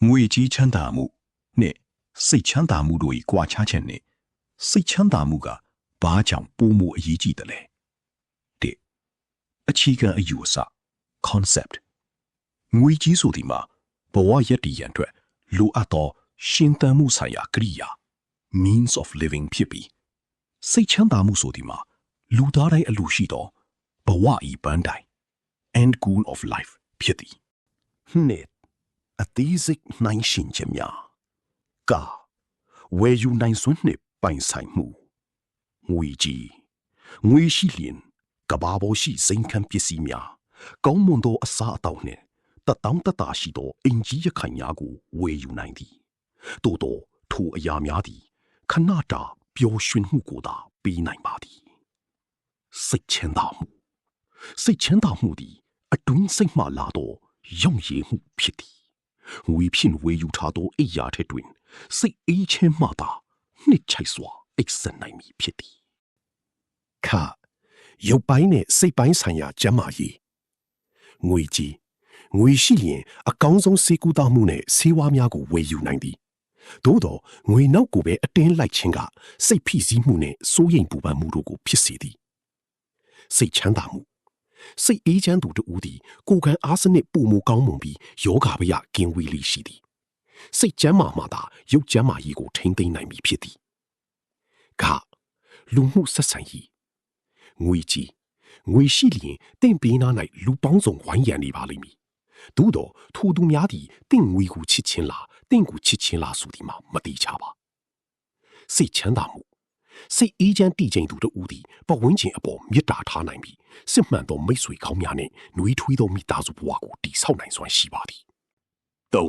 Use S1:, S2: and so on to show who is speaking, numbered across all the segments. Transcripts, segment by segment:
S1: ငွေကြီးချမ်းသာမှုနဲ့စိတ်ချမ်းသာမှုတို့၏ကွာခြားချက်နဲ့စိတ်ချမ်းသာမှုကဘာကြောင့်ပိုမိုအရေးကြီးတယ်လဲတဲ့အခြေခံအယူအဆ concept ငွေကြီးဆိုဒီမှာဘဝရည်တည်ရန်အတွက်လိုအပ်သောရှင်သန်မှုဆိုင်ရာကရိယာ means of living ဖြစ်ပြီးစိတ်ချမ်းသာမှုဆိုဒီမှာလူသားတိုင်းအလိုရှိသောဘဝဤပန်းတိုင် end goal of life ဖြစ်သည်နှစ်အသေးစိတ်နိုင်ရှင်ခြင်းများကဝယ်ယူနိုင်စွမ်းနှင့်ပိုင်ဆိုင်မှုငွေကြီးငွေရှိလျင်ကဘာပေါ်ရှိစိန်ခံပစ္စည်းများကောင်းမွန်သောအစားအသောက်နှင့်တတောင်းတတရှိသောအင်ကြီးရခိုင်များကိုဝယ်ယူနိုင်သည်သို့သောထိုအရာများသည်ခဏတာပျော်ရွှင်မှုကိုသာပေးနိုင်ပါသည်စိတ်ချမ်းသာမှုသည်အတွင်းစိတ်မှလာသောရောင်ရည်မှုဖြစ်သည်ငွေဖြင့်ဝယ်ယူထားသောအိယာထက်တွင်စိတ်အေးချမ်းမှသာနှစ်ချိုက်စွာအိပ်စက်နိုင်မည်ဖြစ်သည်ခရုပ်ပိုင်းနဲ့စိတ်ပိုင်းဆိုင်ရာကျန်းမာရေးငွေကြီးငွေရှိရင်အကောင်းဆုံးဆေးကုသမှုနဲ့ဆေးဝါးများကိုဝယ်ယူနိုင်သည်သို့သောငွေနောက်ကိုပဲအတင်းလိုက်ခြင်းကစိတ်ဖိစီးမှုနဲ့စိုးရိမ်ပူပန်မှုတို့ကိုဖြစ်စေသည်စိတ်ချမ်းသာမှုစိတ်အေးချမ်းသူတို့သည်ကိုယ်ခံအားစနစ်ပုံမကောင်းမွန်ပြီးယောဂဗျကင်းဝေးလိရှိသည်စိတ်ကျမ်းမာမှသာရုပ်ကျမ်းမာရေးကိုထိန်းသိမ်းနိုင်မည်ဖြစ်သည်ကလူမှုဆက်ဆံရေးငွေကြီးငွေရှိလျင်တင့်ပေးနာ၌လူပေါင်းစုံဝိုင်းရံနေပါလိမ့်မည်သို့သောထိုသူများသည်တင့်ငွေကိုချစ်ချင်းလားတင့်ကိုချစ်ချင်းလားဆိုသည်မှာမတိချပါစိတ်ချမ်းသာမှုစိတ်အေးချမ်းတည်ခြင်းသူတို့သည်ပတ်ဝန်းကျင်အပေါ်မေတ္တာထားနိုင်ပြီးစစ်မှန်သောမိတ်ဆွေကောင်းများနှင့်နှွေးထွေးသောမိသားစုဘဝကိုတည်ဆောက်နိုင်စွမ်းရှိပါသည်၃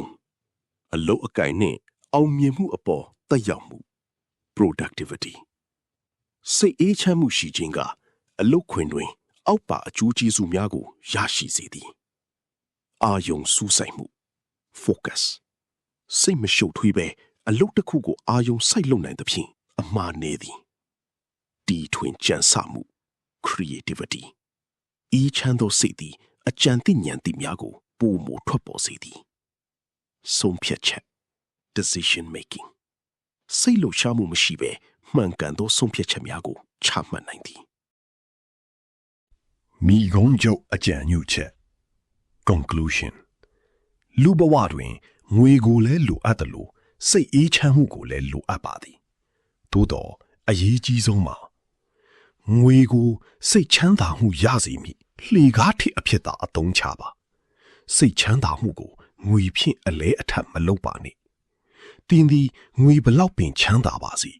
S1: အလုပ်အကိုင်နှင့်အောင်မြင်မှုအပေါ်သက်ရောက်မှု productivity စိတ်အေးချမ်းမှုရှိခြင်းကအလုပ်ခွင်တွင်အောက်ပါအကျိုးကျေးဇူးများကိုရရှိစေသည်အာယုံစူးစိုက်မှု focus စိတ်မရှုပ်ထွေးပဲအလုပ်တစ်ခုကိုအာယုံစိုက်လုပ်နိုင်သဖြင့်အမှားနေသည်တီထွင်ကြံစမှု creativity ဤချမ်းသောစိတ်သည်အကြံသိဉာဏ်သိများကိုပိုမိုထွက်ပေါ်စေသည်ဆုံးဖြတ်ချက် decision making စိတ်လှုပ်ရှားမှုမရှိဘဲမှန်ကန်သောဆုံးဖြတ်ချက်များကိုချမှတ်နိုင်သည်မိဂုံးချုပ်အကြံညွှန်ချက် conclusion လူဘဝတွင်ငွေကိုလည်းလိုအပ်တယ်လို့စိတ်အေးချမ်းမှုကိုလည်းလိုအပ်ပါသည်သို့တော့အရေးကြီးဆုံးမှာငွေကိုစိတ်ချမ်းသာမှုရစေမည်လှေကားထစ်အဖြစ်သာအသုံးချပါစိတ်ချမ်းသာမှုကိုငွေဖြင့်အလဲအထက်မလုပ်ပါနဲ့တင်းသည်ငွေဘလောက်ပင်ချမ်းသာပါစေ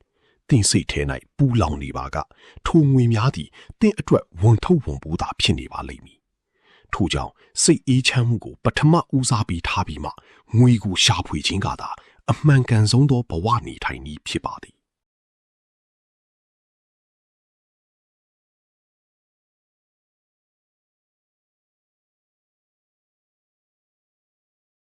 S1: တင်းစိတ်ထဲ၌ပူလောင်နေပါကထိုငွေများသည်တင်းအတွက်ဝန်ထုတ်ဝန်ပိုးသာဖြစ်နေပါလိမ့်မည်ထို့ကြောင့်စိတ်အေးချမ်းမှုကိုပထမဦးစားပေးထားပြီးမှငွေကိုရှာဖွေခြင်းကသာအမှန်ကန်ဆုံးသောဘဝနေထိုင်နည်းဖြစ်ပါသည်